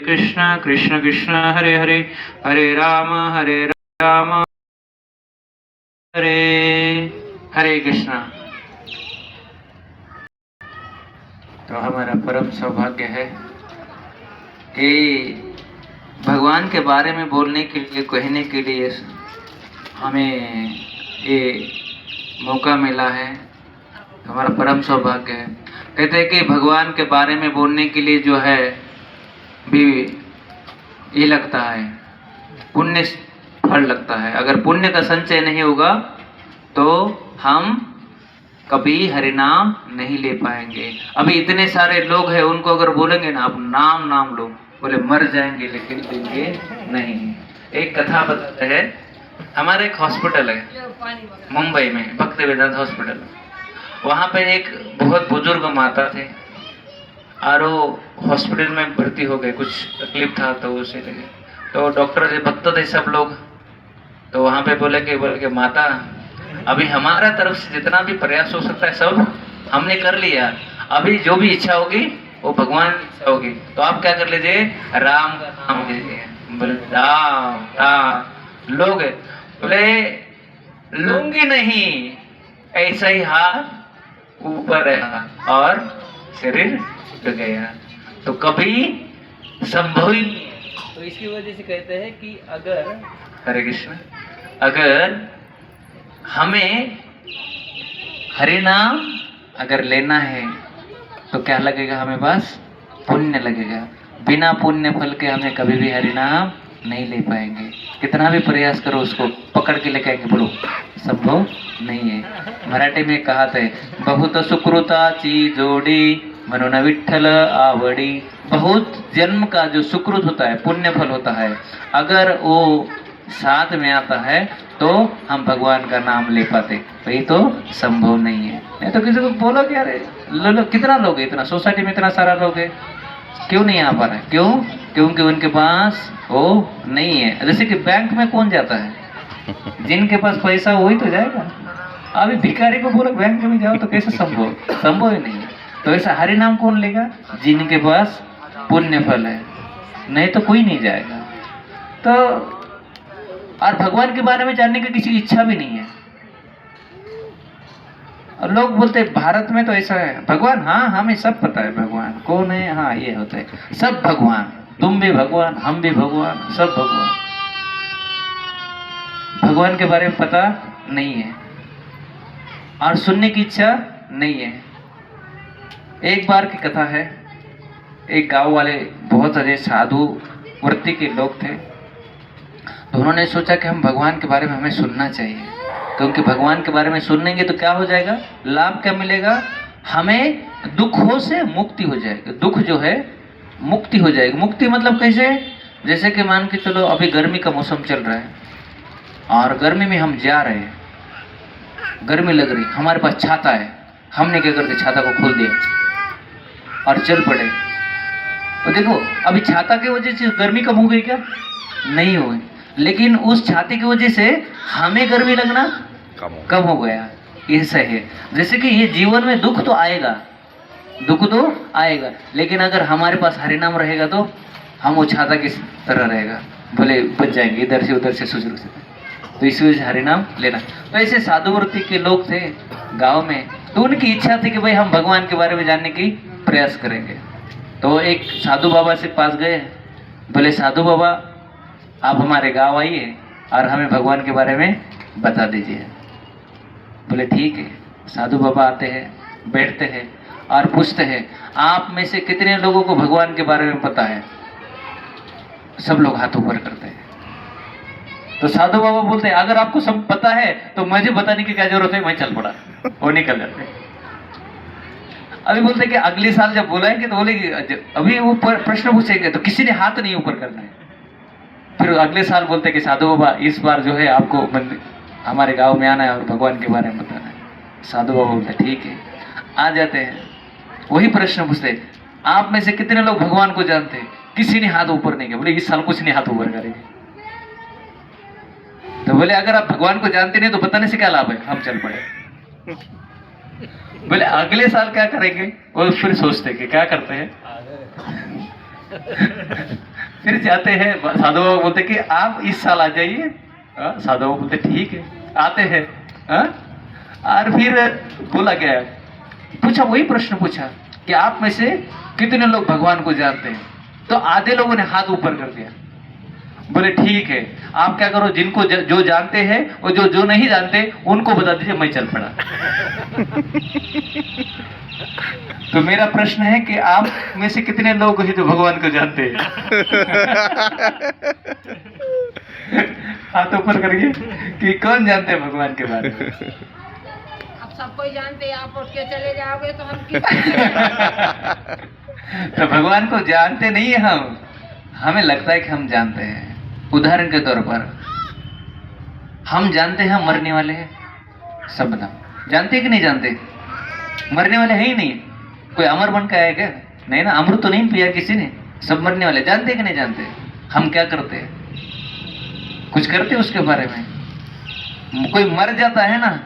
कृष्ण कृष्ण कृष्ण हरे हरे, हरे राम हरे हरे कृष्णा। तो हमारा परम सौभाग्य है कि भगवान के बारे में बोलने के लिए, कहने के लिए हमें ये मौका मिला है। हमारा परम सौभाग्य है। कहते हैं कि भगवान के बारे में बोलने के लिए जो है भी ये लगता है, पुण्य फल लगता है। अगर पुण्य का संचय नहीं होगा तो हम कभी हरिनाम नहीं ले पाएंगे। अभी इतने सारे लोग हैं, उनको अगर बोलेंगे ना आप नाम लो, बोले मर जाएंगे लेकिन देंगे नहीं। एक कथा बताते हैं। हमारे एक हॉस्पिटल है मुंबई में, भक्ति वेदांत हॉस्पिटल। वहाँ पे एक बहुत बुजुर्ग माता थे और वो हॉस्पिटल में भर्ती हो गए। कुछ तकलीफ था तो उसे लगे, तो डॉक्टर से भक्त थे सब लोग। तो वहाँ पे बोले कि माता, अभी हमारा तरफ से जितना भी प्रयास हो सकता है सब हमने कर लिया। अभी जो भी इच्छा होगी वो भगवान की इच्छा होगी, तो आप क्या कर लीजिए, राम का नाम लीजिए। बोले राम राम लोगे? बोले लूंगी नहीं, ऐसा ही हाथ ऊपर रहा और शरीर उठ गया। तो कभी संभव ही नहीं है। तो इसकी वजह से कहते हैं कि अगर, हरे कृष्ण, अगर हमें हरि नाम अगर लेना है तो क्या लगेगा, हमें बस पुण्य लगेगा। बिना पुण्य फल के हमें कभी भी हरि नाम नहीं ले पाएंगे। कितना भी प्रयास करो उसको पकड़ के लेके आएंगे, बोलो संभव नहीं है। मराठी में कहावत है, बहुत सुकृताची जोडी म्हणून विठ्ठल आवडी। बहुत जन्म का जो सुकृत होता है, पुण्य फल होता है, अगर वो साथ में आता है तो हम भगवान का नाम ले पाते। वही तो संभव नहीं है। नहीं तो किसी को बोलो कि अरे लो, कितना लोग है, इतना सोसाइटी में इतना सारा लोग है, क्यों नहीं आ पा रहा है? क्यों? क्योंकि उनके पास वो नहीं है। जैसे कि बैंक में कौन जाता है? जिनके पास पैसा वही तो जाएगा। अभी भिखारी को बोलो बैंक में जाओ तो कैसे संभव? संभव ही नहीं है। तो ऐसा हरि नाम कौन लेगा? जिनके पास पुण्य फल है, नहीं तो कोई नहीं जाएगा। तो और भगवान के बारे में जानने की किसी की इच्छा भी नहीं है। और लोग बोलते हैं भारत में तो ऐसा है, भगवान, हाँ हमें सब पता है भगवान कौन है, हाँ ये होता है, सब भगवान, तुम भी भगवान, हम भी भगवान, सब भगवान। भगवान के बारे में पता नहीं है और सुनने की इच्छा नहीं है। एक बार की कथा है, एक गांव वाले बहुत सारे साधु वृत्ति के लोग थे। तो उन्होंने सोचा कि हम भगवान के बारे में हमें सुनना चाहिए, क्योंकि भगवान के बारे में सुनेंगे तो क्या हो जाएगा, लाभ क्या मिलेगा, हमें दुखों से मुक्ति हो जाएगी। दुख जो है मुक्ति हो जाएगी। मुक्ति मतलब कैसे? जैसे कि मान के चलो अभी गर्मी का मौसम चल रहा है और गर्मी में हम जा रहे हैं, गर्मी लग रही, हमारे पास छाता है, हमने क्या करते, छाता को खोल दिया और चल पड़े। तो देखो अभी छाता की वजह से गर्मी कम हो गई क्या? नहीं हुई, लेकिन उस छाती की वजह से हमें गर्मी लगना कम हो गया। ऐसा है जैसे कि ये जीवन में दुख तो आएगा, दुख तो आएगा, लेकिन अगर हमारे पास हरि नाम रहेगा तो हम वो छाता की तरह रहेगा, बोले बच जाएंगे इधर से उधर से सुजुग से। तो इस वजह से हरि नाम लेना। तो ऐसे साधु वृत्ति के लोग थे गांव में, तो उनकी इच्छा थी कि भाई हम भगवान के बारे में जानने की प्रयास करेंगे। तो एक साधु बाबा से पास गए, बोले साधु बाबा आप हमारे गांव आइए और हमें भगवान के बारे में बता दीजिए। बोले ठीक है। साधु बाबा आते हैं, बैठते हैं और पूछते हैं, आप में से कितने लोगों को भगवान के बारे में पता है? सब लोग हाथ ऊपर करते हैं। तो साधु बाबा बोलते हैं, अगर आपको सब पता है तो मुझे बताने की क्या जरूरत है, मैं चल पड़ा। वो निकल जाते। अभी बोलते कि अगले साल जब बुलाएंगे तो बोलेगी, अभी वो प्रश्न पूछेंगे तो किसी ने हाथ नहीं ऊपर करना है। फिर अगले साल बोलते कि साधु बाबा इस बार जो है आपको हमारे गांव में आना है और भगवान के बारे में बताना है। साधु बाबा बोलते ठीक है। आ जाते हैं, वही प्रश्न पूछते, आप में से कितने लोग भगवान को जानते हैं? किसी ने हाथ ऊपर नहीं किया। बोले इस साल कुछ नहीं हाथ ऊपर करेंगे। तो बोले अगर आप भगवान को जानते नहीं तो बताने से क्या लाभ है, हम चल पड़े। बोले अगले साल क्या करेंगे? वो फिर सोचते कि क्या करते हैं। फिर जाते हैं, साधु बाबा बोलते कि आप इस साल आ जाइए। साधु बाबा बोलते ठीक है, आते हैं। और फिर बोला गया, पूछा, वही प्रश्न पूछा कि आप में से कितने लोग भगवान को जानते हैं? तो आधे लोगों ने हाथ ऊपर कर दिया। बोले ठीक है, आप क्या करो, जिनको जो जानते हैं और जो नहीं जानते उनको बता दीजिए, मैं चल पड़ा। तो मेरा प्रश्न है कि आप में से कितने लोग हैं जो भगवान को जानते हैं? हाथ ऊपर करिए कि कौन जानते हैं भगवान के बारे में? अब सबको जानते हैं, आप उठ के चले जाओगे तो हम तो भगवान को जानते नहीं है हम, हमें लगता है कि हम जानते हैं। उदाहरण के तौर पर हम जानते हैं हम मरने वाले हैं, सब ना जानते कि नहीं जानते? मरने वाले हैं ही नहीं। कोई अमर बन के आया क्या? नहीं ना, अमृत तो नहीं पिया किसी ने, सब मरने वाले। जानते कि नहीं जानते? हम क्या करते हैं? कुछ करते उसके बारे में? कोई मर जाता है ना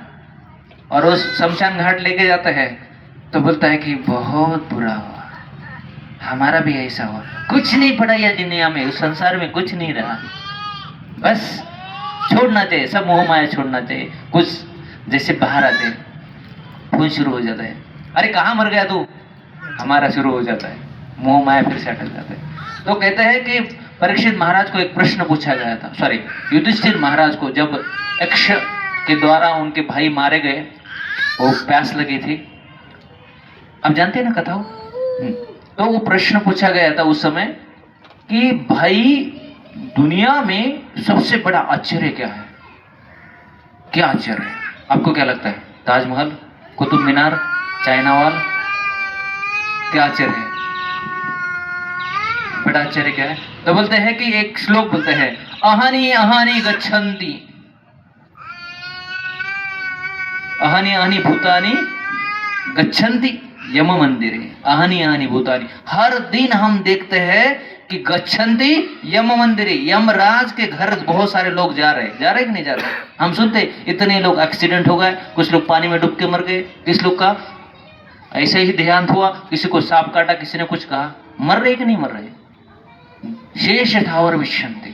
और वो शमशान घाट लेके जाता है तो बोलता है कि बहुत बुरा हुआ, हमारा भी ऐसा हुआ। कुछ नहीं पड़ा यह दुनिया में, उस संसार में कुछ नहीं रहा, बस छोड़ना चाहिए, सब मोह माया छोड़ना चाहिए। कुछ जैसे बाहर आते खून शुरू हो जाता है, अरे कहाँ मर गया तू, हमारा शुरू हो जाता है, मोह माया फिर से अटक जाता है। तो कहते हैं कि परीक्षित महाराज को एक प्रश्न पूछा गया था, सॉरी युधिष्ठिर महाराज को, जब यक्ष के द्वारा उनके भाई मारे गए, वो प्यास लगी थी, अब जानते हैं ना कथा हो। तो वो प्रश्न पूछा गया था उस समय कि भाई दुनिया में सबसे बड़ा आश्चर्य क्या है? क्या आश्चर्य है? आपको क्या लगता है? ताजमहल, कुतुब मीनार, चाइना वॉल, क्या आश्चर्य है? बड़ा आश्चर्य क्या है? तो बोलते हैं कि एक श्लोक बोलते हैं, अहानि अहानि गच्छन्ति, अहानि अहानि भूतानि गच्छन्ति यम मंदिरे, अहानि अहानि भूतानि। हर दिन हम देखते हैं कि गच्छन्ति यम मंदिरे, यमराज के घर बहुत सारे लोग जा रहे कि नहीं जा रहे? हम सुनते इतने लोग एक्सीडेंट हो गए, कुछ लोग पानी में डूब के मर गए, किस लोग का ऐसे ही देहांत हुआ, किसी को सांप काटा, किसी ने कुछ कहा, मर रहे कि नहीं मर रहे? शेष थावर विश्यन्ति।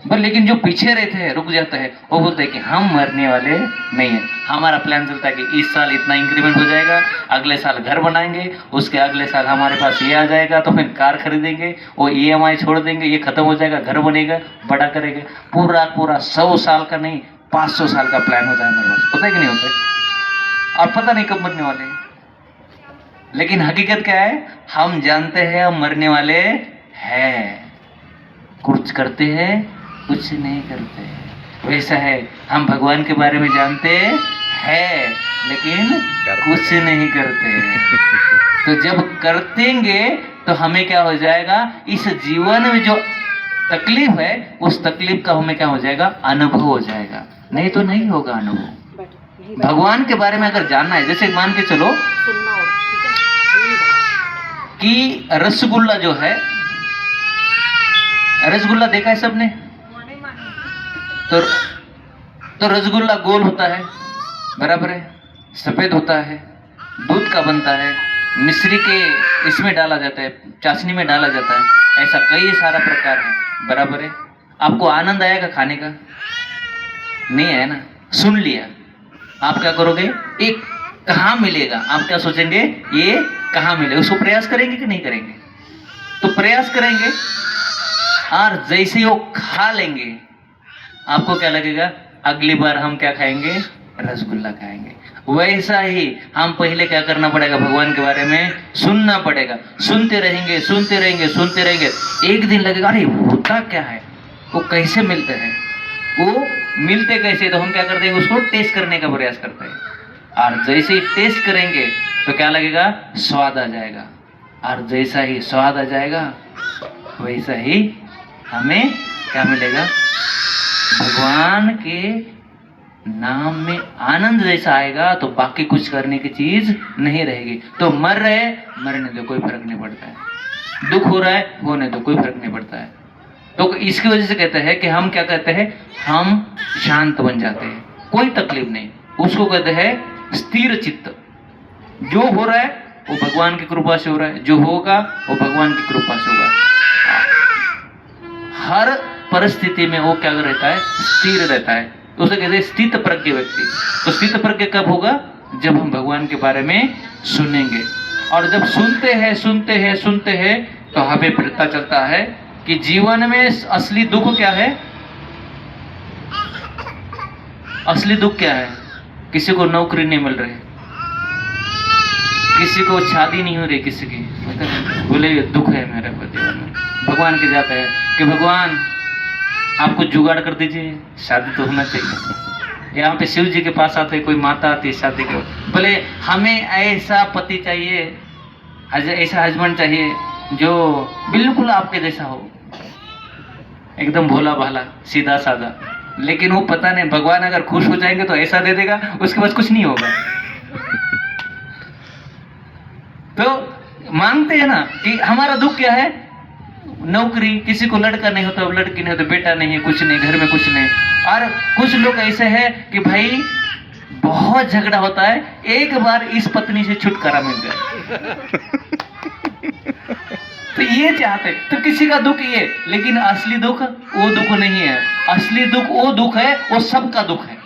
पर लेकिन जो पीछे रहते हैं, रुक जाते हैं, वो बोलते हैं कि हम मरने वाले नहीं है। हमारा प्लान चलता है कि इस साल इतना इंक्रीमेंट हो जाएगा, अगले साल घर बनाएंगे, उसके अगले साल हमारे पास ये आ जाएगा तो फिर कार खरीदेंगे, वो EMI छोड़ देंगे, ये खत्म हो जाएगा, घर बनेगा, बड़ा करेंगे। पूरा 100 साल का नहीं, 500 साल का प्लान होता है हमारे पास। होता है कि नहीं होता है? और पता नहीं कब मरने वाले हैं। लेकिन हकीकत क्या है? हम जानते हैं हम मरने वाले हैं, कुछ करते हैं, कुछ नहीं करते। वैसा है, हम भगवान के बारे में जानते हैं लेकिन कुछ नहीं करते। तो जब करतेंगे तो हमें क्या हो जाएगा? इस जीवन में जो तकलीफ है, उस तकलीफ का हमें क्या हो जाएगा? अनुभव हो जाएगा, नहीं तो नहीं होगा अनुभव। भगवान के बारे में अगर जानना है, जैसे मान के चलो कि रसगुल्ला जो है, रसगुल्ला देखा है सबने? तो रसगुल्ला गोल होता है, बराबर है, सफेद होता है, दूध का बनता है, मिश्री के इसमें डाला जाता है, चाशनी में डाला जाता है, ऐसा कई सारा प्रकार है, बराबर है। आपको आनंद आएगा खाने का? नहीं है ना? सुन लिया, आप क्या करोगे? एक कहाँ मिलेगा, आप क्या सोचेंगे? ये कहाँ मिलेगा, उसको प्रयास करेंगे कि नहीं करेंगे? तो प्रयास करेंगे और जैसे ही वो खा लेंगे, आपको क्या लगेगा? अगली बार हम क्या खाएंगे? रसगुल्ला खाएंगे। वैसा ही हम पहले क्या करना पड़ेगा? भगवान के बारे में सुनना पड़ेगा। सुनते रहेंगे, सुनते रहेंगे, सुनते रहेंगे, एक दिन लगेगा अरे होता क्या है, वो कैसे मिलते हैं, वो मिलते कैसे? तो हम क्या करते हैं? उसको टेस्ट करने का प्रयास करते हैं, और जैसे ही टेस्ट करेंगे तो क्या लगेगा? स्वाद आ जाएगा, और जैसा ही स्वाद आ जाएगा वैसा ही हमें क्या मिलेगा? भगवान के नाम में आनंद जैसा आएगा, तो बाकी कुछ करने की चीज नहीं रहेगी। तो मर रहे, मरने दो, कोई फर्क नहीं पड़ता है। दुख हो रहा है, होने दो, कोई फर्क नहीं पड़ता है। तो इसकी वजह से कहते हैं कि हम क्या कहते हैं? हम शांत बन जाते हैं, कोई तकलीफ नहीं। उसको कहते हैं स्थिर चित्त। जो हो रहा है वो भगवान की कृपा से हो रहा है, जो होगा वो भगवान की कृपा से होगा। हर परिस्थिति में वो क्या रहता है, स्थिर रहता है। तो उसे कहते हैं स्थित प्रज्ञ व्यक्ति। तो स्थित प्रज्ञ कब होगा, जब हम भगवान के बारे में सुनेंगे। और जब सुनते हैं तो हमें पता चलता है कि जीवन में असली दुख क्या है। असली दुख क्या है, किसी को नौकरी नहीं मिल रही, किसी को शादी नहीं हो रही किसी की, मतलब बोले ये दुख है मेरे को जीवन में। भगवान के जाता है कि भगवान आपको जुगाड़ कर दीजिए, शादी तो होना चाहिए। यहाँ पे शिव जी के पास आते, कोई माता आती है शादी के, बोले हमें ऐसा पति चाहिए, ऐसा हस्बैंड चाहिए जो बिल्कुल आपके जैसा हो, एकदम भोला भाला सीधा साधा। लेकिन वो पता नहीं, भगवान अगर खुश हो जाएंगे तो ऐसा दे देगा, उसके बाद कुछ नहीं होगा। तो मांगते हैं ना कि हमारा दुख क्या है, नौकरी, किसी को लड़का नहीं होता, लड़की नहीं होता, बेटा नहीं है, कुछ नहीं, घर में कुछ नहीं। और कुछ लोग ऐसे हैं कि भाई बहुत झगड़ा होता है, एक बार इस पत्नी से छुटकारा मिल जाए तो ये चाहते। तो किसी का दुख ये, लेकिन असली दुख वो दुख नहीं है। असली दुख वो दुख है, वो सबका दुख है।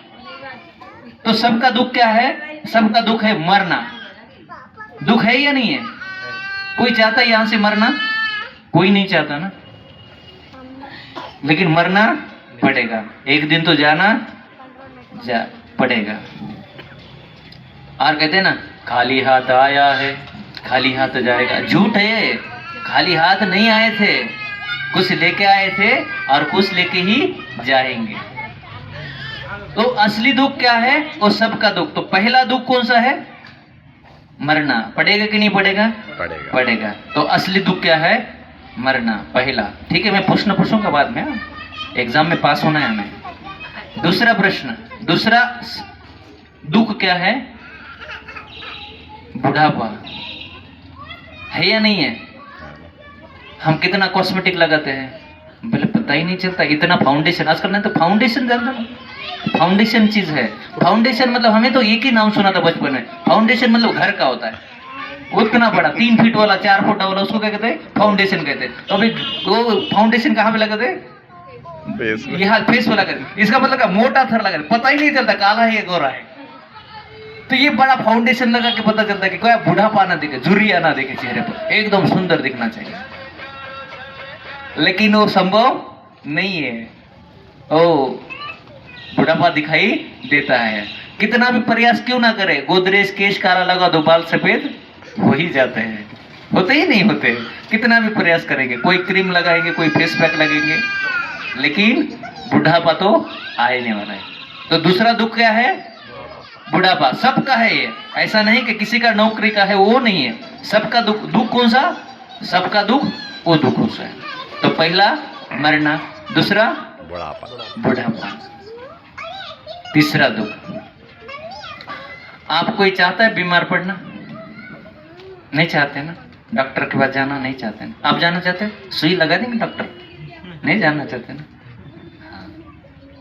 तो सबका दुख क्या है, सबका दुख है मरना। दुख है या नहीं है? कोई चाहता है यहां से मरना? कोई नहीं चाहता ना, लेकिन मरना पड़ेगा, एक दिन तो जाना पड़ेगा। और कहते हैं ना, खाली हाथ आया है खाली हाथ जाएगा। झूठ है, खाली हाथ नहीं आए थे, कुछ लेके आए थे और कुछ लेके ही जाएंगे। तो असली दुख क्या है, वो सबका दुख। तो पहला दुख कौन सा है, मरना। पड़ेगा कि नहीं पड़ेगा? पड़ेगा। तो असली दुख क्या है, मरना, पहला। ठीक है, मैं प्रश्न पूछूंगा बाद में, एग्जाम में पास होना है हमें। दूसरा प्रश्न, दूसरा दुख क्या है, बुढ़ापा। है या नहीं है? हम कितना कॉस्मेटिक लगाते हैं, बोले पता ही नहीं चलता। इतना फाउंडेशन आजकल, नहीं तो फाउंडेशन जानते हो, फाउंडेशन चीज है। फाउंडेशन मतलब हमें तो एक ही नाम सुना था बचपन में, फाउंडेशन मतलब घर का होता है, उतना बड़ा 3 फीट वाला 4 फुट वाला, उसको क्या कहते हैं, फाउंडेशन कहते हैं। तो अभी वो फाउंडेशन कहाँ पे लगाते हैं, यहाँ फेस पे लगाते। इसका मतलब क्या, मोटा थर लगा, पता ही नहीं चलता काला है या गोरा है। तो ये बड़ा फाउंडेशन लगा के पता चलता है कि कोई बुढ़ापा ना दिखे, झुर्रियां ना दिखे चेहरे पर, एकदम सुंदर दिखना चाहिए। लेकिन वो संभव नहीं है, ओ बुढ़ापा दिखाई देता है। कितना भी प्रयास क्यों ना करे, गोदरेज केश काला लगा दो, बाल सफेद हो ही जाते हैं, होते ही नहीं होते। कितना भी प्रयास करेंगे, कोई क्रीम लगाएंगे, कोई फेस पैक लगेंगे, लेकिन बुढ़ापा तो आने वाला है। तो दूसरा दुख क्या है, बुढ़ापा। सबका है ये, ऐसा नहीं कि किसी का नौकरी का है, वो नहीं है, सबका दुख। दुख कौन सा, सबका दुख वो दुख कौन सा है। तो पहला मरना, दूसरा बुढ़ापा, तीसरा दुख। आप कोई चाहता है बीमार पड़ना? नहीं चाहते ना, डॉक्टर के पास जाना नहीं चाहते ना। आप जाना चाहते हैं, सुई लगा देंगे डॉक्टर, नहीं जाना चाहते ना।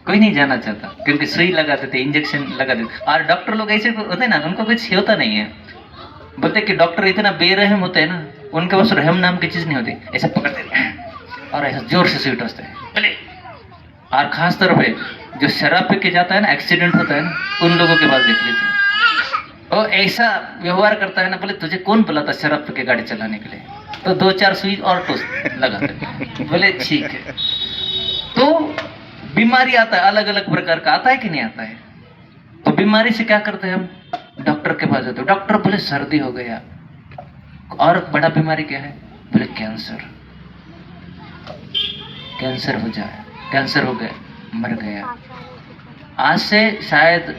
कोई नहीं जाना चाहता, क्योंकि सुई लगा देते, इंजेक्शन लगा देते। और डॉक्टर लोग ऐसे होते हैं ना, उनको कुछ होता नहीं है। बोलते कि डॉक्टर इतना बेरहम होते हैं ना, उनके पास रहम नाम की चीज नहीं होती। ऐसे पकड़ते और ऐसा जोर से सुई टोसते हैं। और खास तौर पे जो शराब पी के जाता है ना, एक्सीडेंट होता है ना, उन लोगों के पास देख लीजिए, और ऐसा व्यवहार करता है ना, बोले तुझे कौन बोला था शराब पी के गाड़ी चलाने के लिए, तो 2-4 सुई और टोस लगाते। बोले ठीक है। तो बीमारी आता है, अलग अलग प्रकार का आता है कि नहीं आता है। तो बीमारी से क्या करते हैं हम, डॉक्टर के पास जाते हैं। डॉक्टर बोले सर्दी हो गया, और बड़ा बीमारी क्या है, बोले कैंसर। कैंसर हो जाए, कैंसर हो गया, मर गया। आज से शायद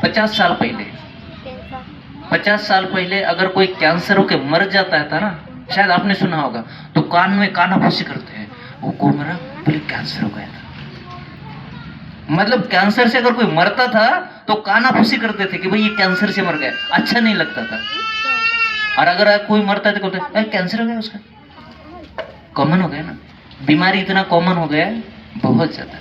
50 साल पहले, 50 साल पहले अगर कोई कैंसर होके मर जाता था ना, शायद आपने सुना होगा, तो कान में कानाफूसी करते हैं, वो कौन मरा, बोले कैंसर हो गया था। मतलब कैंसर से अगर कोई मरता था तो कानाफूसी करते थे कि भाई ये कैंसर से मर गया, अच्छा नहीं लगता था। और अगर कोई मरता था तो बोलते कैंसर हो गया उसका। कॉमन हो गया ना, बीमारी इतना कॉमन हो गया, बहुत ज्यादा,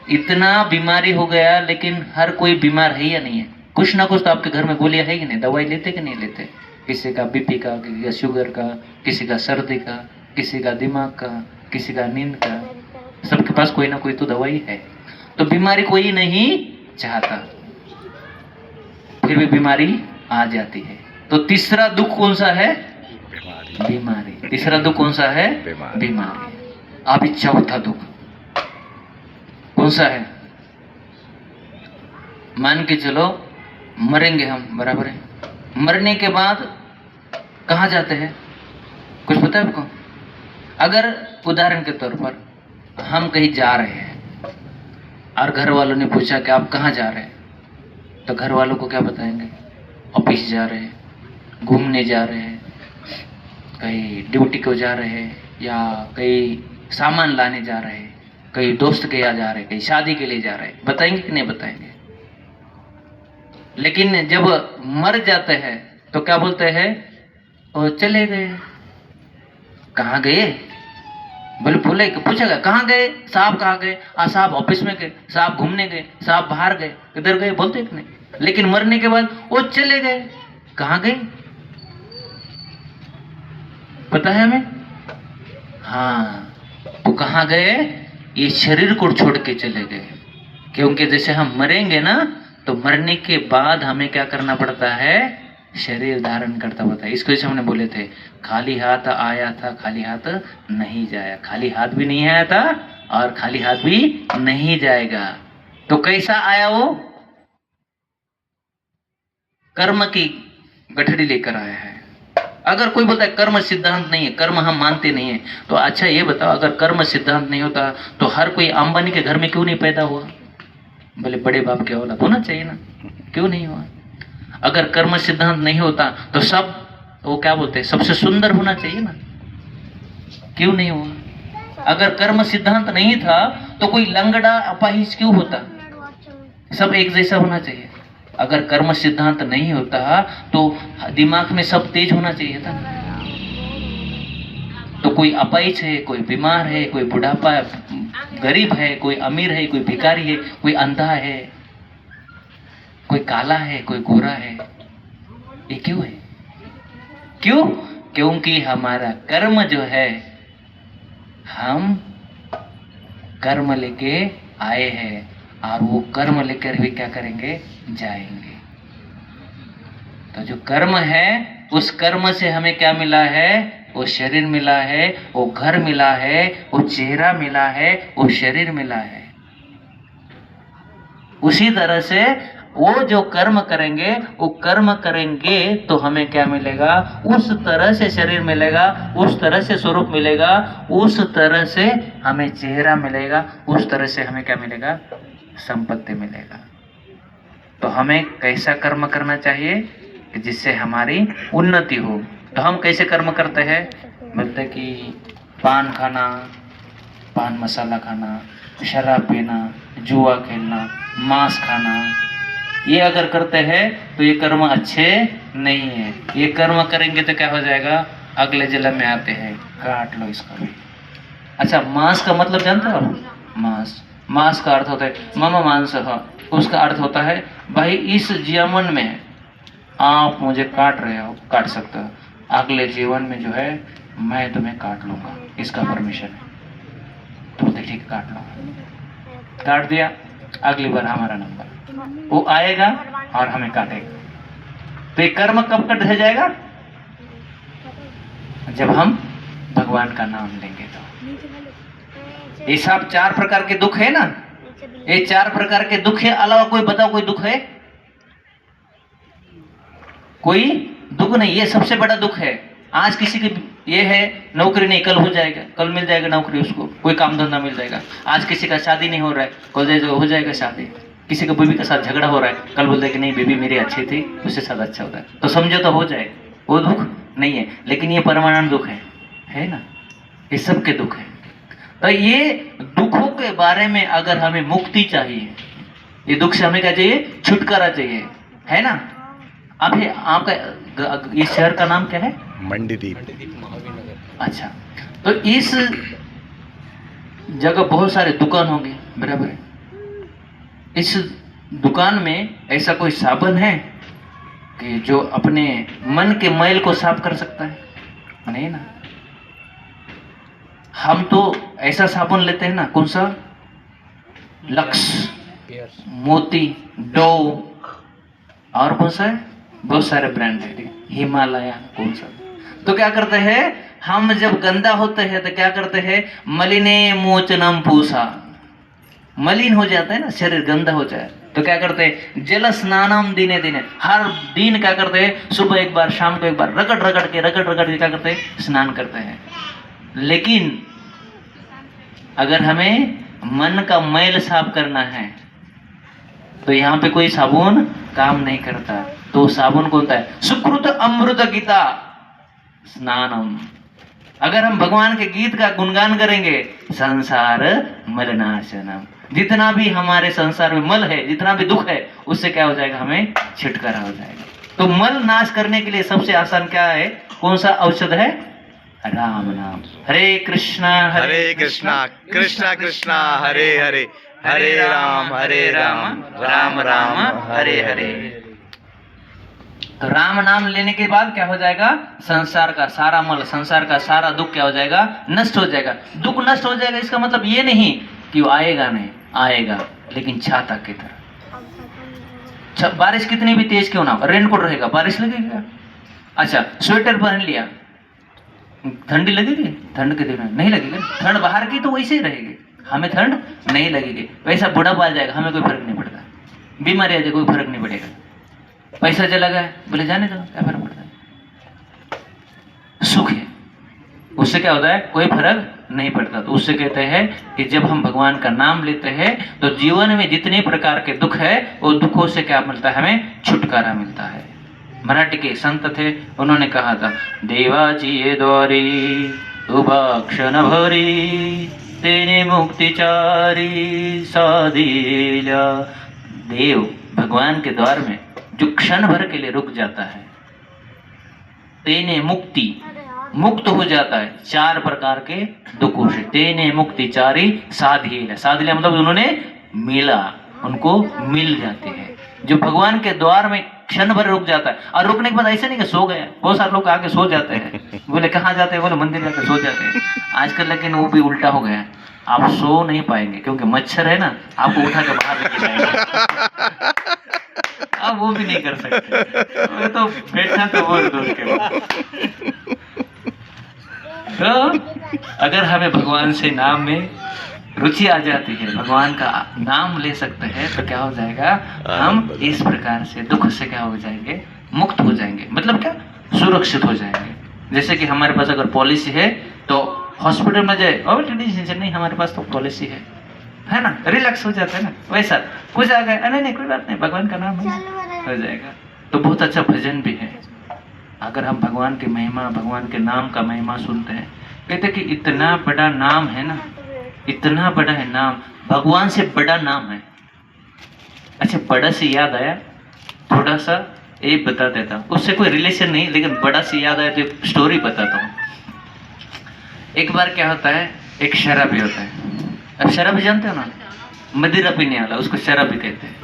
इतना बीमारी हो गया। लेकिन हर कोई बीमार है या नहीं है, कुछ ना कुछ तो आपके घर में गोलियां है कि नहीं, दवाई लेते कि नहीं लेते, किसी का बीपी का, किसी का शुगर का, किसी का सर्दी का, किसी का दिमाग का, किसी का नींद का। सबके पास कोई ना कोई तो दवाई है। तो बीमारी कोई नहीं चाहता, फिर भी बीमारी आ जाती है। तो तीसरा दुख कौन सा है? बीमारी। तीसरा दुख कौन सा है? बीमारी। अभी चौथा दुख कौन सा है? मान के चलो मरेंगे हम, बराबर है। मरने के बाद कहाँ जाते हैं, कुछ पता है आपको? अगर उदाहरण के तौर पर हम कहीं जा रहे हैं और घर वालों ने पूछा कि आप कहाँ जा रहे हैं, तो घर वालों को क्या बताएंगे? ऑफिस जा रहे हैं, घूमने जा रहे हैं, कहीं ड्यूटी को जा रहे हैं, या कहीं सामान लाने जा रहे हैं, कहीं दोस्त के यहाँ जा रहे हैं, कहीं शादी के लिए जा रहे हैं। बताएंगे कि नहीं बताएंगे? लेकिन जब मर जाते हैं तो क्या बोलते हैं? और चले गए। कहाँ गए? बोले पूछेगा कहाँ गए साहब, कहाँ गए? साहब ऑफिस में गए, साहब घूमने गए, साहब बाहर गए, किधर गए बोलते कि नहीं? लेकिन मरने के बाद वो चले गए। कहाँ गए पता है हमें? हाँ, वो कहाँ गए? ये शरीर को छोड़ के चले गए। क्योंकि जैसे हम मरेंगे ना, तो मरने के बाद हमें क्या करना पड़ता है? शरीर धारण करता पड़ता है। इसको जैसे हमने बोले थे, खाली हाथ आया था, खाली हाथ नहीं जाया। खाली हाथ भी नहीं आया था और खाली हाथ भी नहीं जाएगा। तो कैसा आया वो? कर्म की गठड़ी लेकर आया है। अगर कोई बोलता है कर्म सिद्धांत नहीं है, कर्म हम मानते नहीं है, तो अच्छा ये बताओ, अगर कर्म सिद्धांत नहीं होता तो हर कोई अंबानी के घर में क्यों नहीं पैदा हुआ? बोले बड़े बाप के औलाद होना चाहिए ना, क्यों नहीं हुआ? अगर कर्म सिद्धांत नहीं होता तो सब, वो क्या बोलते हैं, सबसे सुंदर होना चाहिए ना, क्यों नहीं हुआ? अगर कर्म सिद्धांत नहीं था तो कोई लंगड़ा अपाहिज क्यों होता? सब एक जैसा होना चाहिए। अगर कर्म सिद्धांत नहीं होता तो दिमाग में सब तेज होना चाहिए था। तो कोई अपाहिज है, कोई बीमार है, कोई बुढ़ापा गरीब है, कोई अमीर है, कोई भिखारी है, कोई अंधा है, कोई काला है, कोई गोरा है। ये क्यों है? क्यों? क्योंकि हमारा कर्म जो है, हम कर्म लेके आए हैं और वो कर्म लेकर भी क्या करेंगे? जाएंगे। तो जो कर्म है, उस कर्म से हमें क्या मिला है? वो शरीर मिला है, वो घर मिला है, वो चेहरा मिला है, वो शरीर मिला है। उसी तरह से वो जो कर्म करेंगे, वो कर्म करेंगे तो हमें क्या मिलेगा? उस तरह से शरीर मिलेगा, उस तरह से स्वरूप मिलेगा, उस तरह से हमें चेहरा मिलेगा, उस तरह से हमें क्या मिलेगा? संपत्ति मिलेगा। तो हमें कैसा कर्म करना चाहिए कि जिससे हमारी उन्नति हो? तो हम कैसे कर्म करते हैं? बोलते कि पान खाना, पान मसाला खाना, शराब पीना, जुआ खेलना, मांस खाना, ये अगर करते हैं तो ये कर्म अच्छे नहीं है। ये कर्म करेंगे तो क्या हो जाएगा? अगले जन्म में आते हैं। काट लो इसको भी। अच्छा, मांस का मतलब जानते हो? मांस, मांस का अर्थ होता है मम मांस। उसका अर्थ होता है भाई इस जीवन में आप मुझे काट रहे हो, काट सकते हो, अगले जीवन में जो है मैं तुम्हें काट लूंगा, इसका परमिशन है। तो बोलते ठीक, काट लो। काट दिया, अगली बार हमारा नंबर, वो आएगा और हमें काटेगा। तो ये कर्म कब कट रह जाएगा? जब हम भगवान का नाम लेंगे। तो ये सब 4 प्रकार के दुख है ना, ये 4 प्रकार के दुख है। अलावा कोई बताओ, कोई दुख है? कोई दुख नहीं। ये सबसे बड़ा दुख है। आज किसी की ये है नौकरी नहीं, कल हो जाएगा, कल मिल जाएगा नौकरी, उसको कोई काम धंधा मिल जाएगा। आज किसी का शादी नहीं हो रहा है, कल हो जाएगा शादी। किसी का बीवी के साथ झगड़ा हो रहा है, कल बोलते हैं कि नहीं बीवी मेरी अच्छी थी, उससे साथ अच्छा होता है, तो समझो तो हो जाए। वो दुख नहीं है। लेकिन ये परमानंद दुख है ना, ये सबके दुख है। तो ये दुखों के बारे में अगर हमें मुक्ति चाहिए, ये दुख से हमें क्या चाहिए? छुटकारा चाहिए, है ना। अब ये आपका इस शहर का नाम क्या है? मंडीदीप। अच्छा, तो इस जगह बहुत सारे दुकान होंगे, बराबर है। इस दुकान में ऐसा कोई साबुन है, कि जो अपने मन के मैल को साफ कर सकता है? नहीं ना। हम तो ऐसा साबुन लेते हैं ना, कौन सा, लक्स, मोती, डोव, और कौन सा है, बहुत सारे ब्रांड है, हिमालय, कौन सा। तो क्या करते हैं हम, जब गंदा होते हैं तो क्या करते हैं, मलिने मोचनम पूसा, मलिन हो जाता है ना शरीर, गंदा हो जाए तो क्या करते हैं, जल स्नानम दिने दिने, हर दिन क्या करते हैं, सुबह एक बार शाम को एक बार रगड़ रगड़ के क्या करते हैं, स्नान करते हैं। लेकिन अगर हमें मन का मैल साफ करना है तो यहाँ पे कोई साबुन काम नहीं करता। तो साबुन कौन सा है, सुकृत अमृत गीता स्नानम। अगर हम भगवान के गीत का गुणगान करेंगे, संसार मलनाशनम, जितना भी हमारे संसार में मल है, जितना भी दुख है, उससे क्या हो जाएगा, हमें छुटकारा हो जाएगा। तो मल नाश करने के लिए सबसे आसान क्या है, कौन सा औषध है, राम नाम। हरे कृष्णा कृष्णा कृष्णा हरे हरे, हरे राम राम राम हरे हरे। तो राम नाम लेने के बाद क्या हो जाएगा, संसार का सारा मल, संसार का सारा दुख क्या हो जाएगा, नष्ट हो जाएगा। दुख नष्ट हो जाएगा इसका मतलब ये नहीं कि वो आएगा नहीं, आएगा लेकिन छाता की तरह। बारिश कितनी भी तेज क्यों ना हो, रेनकोट रहेगा, बारिश लगेगा। अच्छा, स्वेटर पहन लिया, ठंडी लगेगी, ठंड के दिन में नहीं लगेगी। ठंड बाहर की तो वैसे ही रहेगी, हमें ठंड नहीं लगेगी। वैसा बुढ़ापा आ जाएगा, हमें कोई फर्क नहीं पड़ता। बीमारी आ जाए, कोई फर्क नहीं पड़ेगा। पैसा चला गया, बोले जाने दो, क्या फर्क पड़ता है। सुख है, उससे क्या होता है, कोई फर्क नहीं पड़ता। तो उससे कहते हैं कि जब हम भगवान का नाम लेते हैं तो जीवन में जितने प्रकार के दुख है, वो दुखों से क्या मिलता है, हमें छुटकारा मिलता है। मराठी के संत थे, उन्होंने कहा था, देवाची ये द्वारी उपाक्षण भरी, तेने मुक्तिचारी साधिल्या। देव भगवान के द्वार में जो क्षण भर के लिए रुक जाता है, तेने मुक्ति, मुक्त हो जाता है 4 प्रकार के दुखों से। तेने मुक्ति चारी साधिल्या, साधिल्या मतलब उन्होंने मिला, उनको मिल जाते हैं। जो भगवान के द्वार में क्षण भर रुक जाता है, और रुकने के बाद ऐसे नहीं कि सो गए। बहुत सारे लोग आके सो जाते हैं, बोले कहाँ जाते हैं, बोले मंदिर जाके सो जाते हैं आजकल। लेकिन वो भी उल्टा हो गया, आप सो नहीं पाएंगे क्योंकि मच्छर है ना, आपको उठा के बाहर लेके जाएंगे। आप वो भी नहीं कर सकते, वो तो बैठा तो बोल दो उसके बाद। तो अगर हमें भगवान से नाम में रुचि आ जाती है, भगवान का नाम ले सकते हैं, तो क्या हो जाएगा, हम इस प्रकार से दुख से क्या हो जाएंगे, मुक्त हो जाएंगे। मतलब क्या, सुरक्षित हो जाएंगे। जैसे कि हमारे पास अगर पॉलिसी है तो हॉस्पिटल में जाए, और टेंशन नहीं, हमारे पास तो पॉलिसी है ना, रिलैक्स हो जाता है ना। वैसा कुछ आ गया, नहीं कोई बात नहीं, भगवान का नाम है, हो जाएगा। तो बहुत अच्छा भजन भी है, अगर हम भगवान की महिमा, भगवान के नाम का महिमा सुनते हैं। कहते कि इतना बड़ा नाम है ना, इतना बड़ा है नाम, भगवान से बड़ा नाम है। अच्छा, बड़ा से याद आया, थोड़ा सा एक बता देता हूँ, उससे कोई रिलेशन नहीं, लेकिन बड़ा से याद आया तो स्टोरी बताता हूँ। एक बार क्या होता है, एक शराबी होता है। अब शराबी जानते हो ना, मदिरा पीने वाला, उसको शराबी कहते हैं।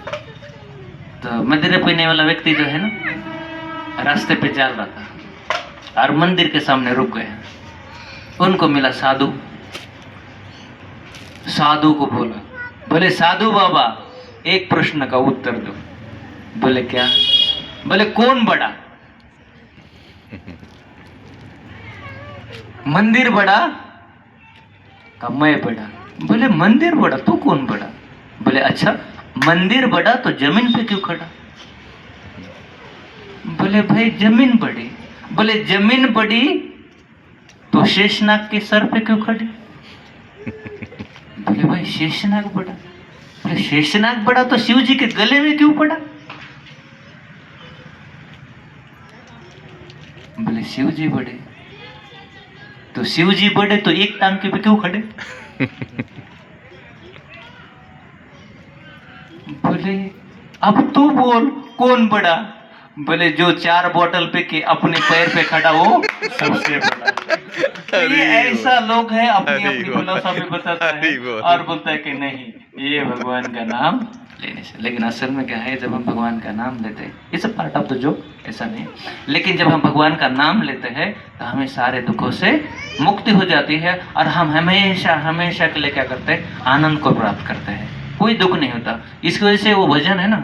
तो मदिरा पीने वाला व्यक्ति जो है ना, रास्ते पे चल रहा था और मंदिर के सामने रुक गया। उनको मिला साधु, साधु को बोला, बोले साधु बाबा एक प्रश्न का उत्तर दो। बोले क्या? बोले कौन बड़ा, मंदिर बड़ा का मैं बड़ा? बोले मंदिर बड़ा, तू कौन बड़ा? बोले अच्छा, मंदिर बड़ा तो जमीन पे क्यों खड़ा? बोले भाई जमीन बड़ी। बोले जमीन बड़ी तो शेषनाग के सर पे क्यों खड़ी? बोले भाई शेषनाग बड़ा। बोले शेषनाग बड़ा तो शिव जी के गले में क्यों पड़ा? बोले शिव जी बड़े तो शिव जी बड़े तो एक टांग के पे क्यों खड़े? बोले अब तू बोल कौन बड़ा? बोले जो 4 बोतल पे के अपने पैर पे खड़ा हो सबसे बड़ा। ये ऐसा लोग है, अपनी अपनी फिलॉसफी बताता है और बोलता है कि नहीं, ये भगवान का नाम लेने से। लेकिन असल में क्या है, जब हम भगवान का नाम लेते हैं, ये सब पार्ट ऑफ द जोक, ऐसा नहीं, लेकिन जब हम भगवान का नाम लेते हैं तो हमें सारे दुखों से मुक्ति हो जाती है और हम हमेशा हमेशा के लिए क्या करते हैं, आनंद को प्राप्त करते हैं, कोई दुख नहीं होता। इसकी वजह से वो भजन है ना,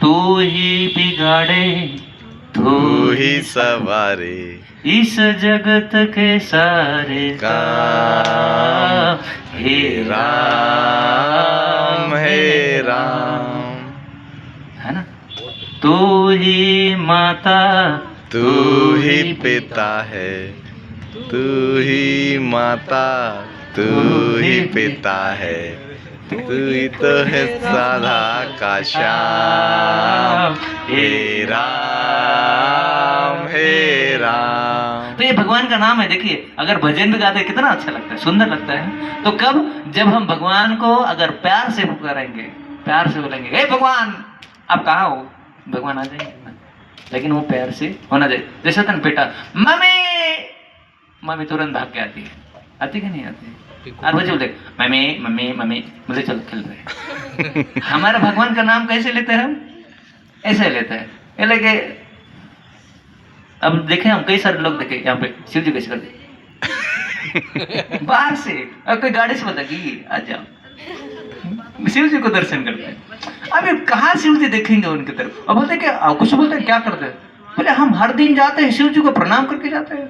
तू ही बिगाड़े तू ही सवारे इस जगत के सारे काम, हे राम हे राम। है ना, तू ही माता तू ही पिता है, तू ही माता, तू ही पिता है, तू ही तो है साधा का श्याम, हे राम हे राम। तो ये भगवान का नाम है। देखिए, अगर भजन भी गाते हैं कितना अच्छा लगता है, सुंदर लगता है। तो कब, जब हम भगवान को अगर प्यार से पुकारेंगे, प्यार से बोलेंगे, हे भगवान आप कहाँ हो, भगवान आ जाएंगे ना। लेकिन वो प्यार से होना चाहिए। जैसे था ना बेटा, मम्मी, मम्मी तुरंत भाग के आती है, आती कि नहीं आती? और बच्चे बोलते मम्मी मम्मी मम्मी, मुझे चलो खेल रहे। हमारा भगवान का नाम कैसे लेते हैं हम, ऐसे लेते हैं। ये लेके अब देखे हम कई सारे लोग देखे यहाँ पे शिव जी कैसे करते बाहर से, और कोई गाड़ी से बता कि आ जाओ शिव जी को दर्शन करते हैं। अभी कहाँ शिव जी देखेंगे उनकी तरफ, और बोलते क्या, कुछ बोलते हैं क्या करते हैं, बोले हम हर दिन जाते हैं शिव जी को प्रणाम करके जाते हैं।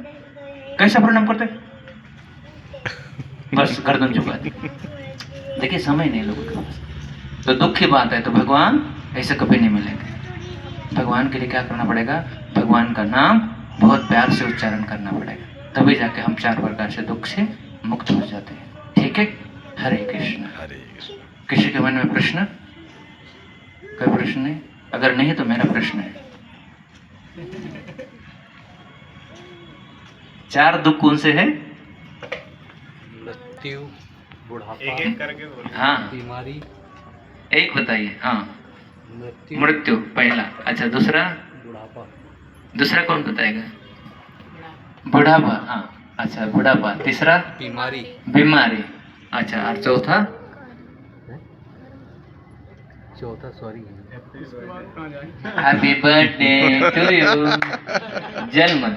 कैसा प्रणाम करते हैं, बस गर्दन झुका दी। देखिए समय नहीं लोगों के पास, तो दुख की बात है। तो भगवान ऐसे कभी नहीं मिलेंगे। भगवान के लिए क्या करना पड़ेगा, भगवान का नाम बहुत प्यार से उच्चारण करना पड़ेगा, तभी जाके हम 4 प्रकार से दुख से मुक्त हो जाते हैं। ठीक है, हरे कृष्ण। हरे कृष्ण। किसी के मन में प्रश्न, कोई प्रश्न नहीं? अगर नहीं तो मेरा प्रश्न है, 4 दुख कौन से है? मृत्यु, बुढ़ापा, एक एक करके बोलो। हाँ बीमारी, एक बताइए। हाँ, मृत्यु, मृत्यु पहला। अच्छा दूसरा, बुढ़ापा, दूसरा कौन बताएगा? बुढ़ापा। हाँ अच्छा बुढ़ापा। तीसरा बीमारी, बीमारी। अच्छा और चौथा? चौथा sorry happy birthday to you. जन्म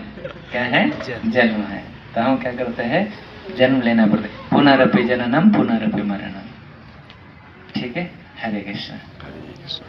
क्या है? जन्म है। तो हम क्या करते हैं, जन्म लेना पड़ता है। पुनरपि जननम पुनरपि मरणम। ठीक है, हरे कृष्ण। हरे कृष्ण।